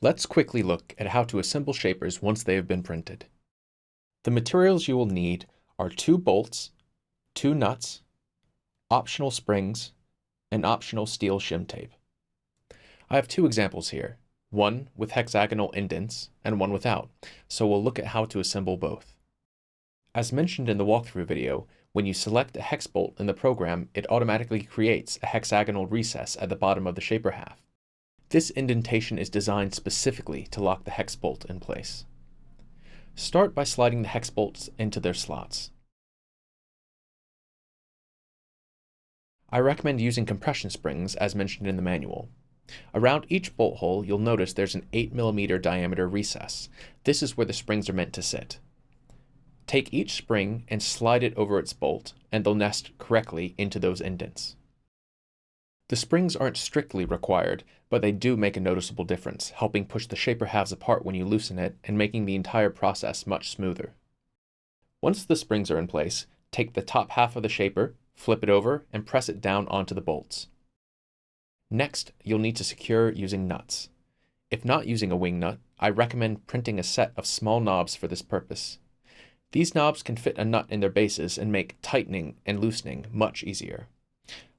Let's quickly look at how to assemble shapers once they have been printed. The materials you will need are 2 bolts, 2 nuts, optional springs, and optional steel shim tape. I have 2 examples here, one with hexagonal indents and one without, so we'll look at how to assemble both. As mentioned in the walkthrough video, when you select a hex bolt in the program, it automatically creates a hexagonal recess at the bottom of the shaper half. This indentation is designed specifically to lock the hex bolt in place. Start by sliding the hex bolts into their slots. I recommend using compression springs as mentioned in the manual. Around each bolt hole, you'll notice there's an 8mm diameter recess. This is where the springs are meant to sit. Take each spring and slide it over its bolt, and they'll nest correctly into those indents. The springs aren't strictly required, but they do make a noticeable difference, helping push the shaper halves apart when you loosen it and making the entire process much smoother. Once the springs are in place, take the top half of the shaper, flip it over, and press it down onto the bolts. Next, you'll need to secure using nuts. If not using a wing nut, I recommend printing a set of small knobs for this purpose. These knobs can fit a nut in their bases and make tightening and loosening much easier.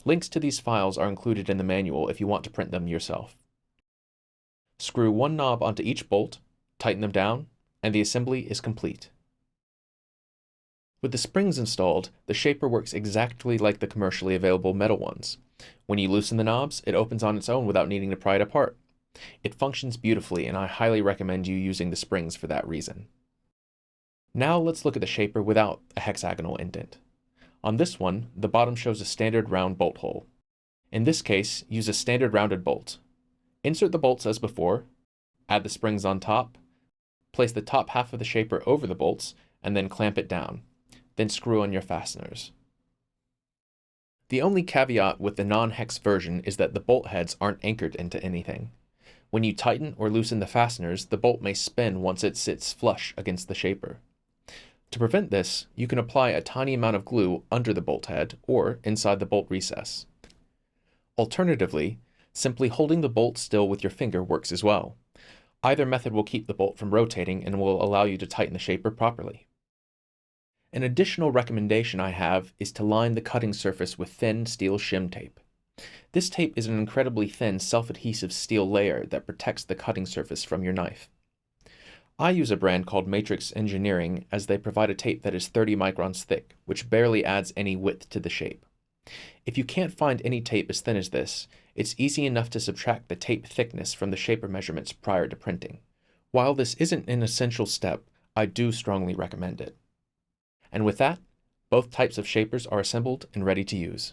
Links to these files are included in the manual if you want to print them yourself. Screw one knob onto each bolt, tighten them down, and the assembly is complete. With the springs installed, the shaper works exactly like the commercially available metal ones. When you loosen the knobs, it opens on its own without needing to pry it apart. It functions beautifully, and I highly recommend you using the springs for that reason. Now let's look at the shaper without a hexagonal indent. On this one, the bottom shows a standard round bolt hole. In this case, use a standard rounded bolt. Insert the bolts as before, add the springs on top, place the top half of the shaper over the bolts, and then clamp it down. Then screw on your fasteners. The only caveat with the non-hex version is that the bolt heads aren't anchored into anything. When you tighten or loosen the fasteners, the bolt may spin once it sits flush against the shaper. To prevent this, you can apply a tiny amount of glue under the bolt head or inside the bolt recess. Alternatively, simply holding the bolt still with your finger works as well. Either method will keep the bolt from rotating and will allow you to tighten the shaper properly. An additional recommendation I have is to line the cutting surface with thin steel shim tape. This tape is an incredibly thin self-adhesive steel layer that protects the cutting surface from your knife. I use a brand called Matrix Engineering as they provide a tape that is 30 microns thick, which barely adds any width to the shape. If you can't find any tape as thin as this, it's easy enough to subtract the tape thickness from the shaper measurements prior to printing. While this isn't an essential step, I do strongly recommend it. And with that, both types of shapers are assembled and ready to use.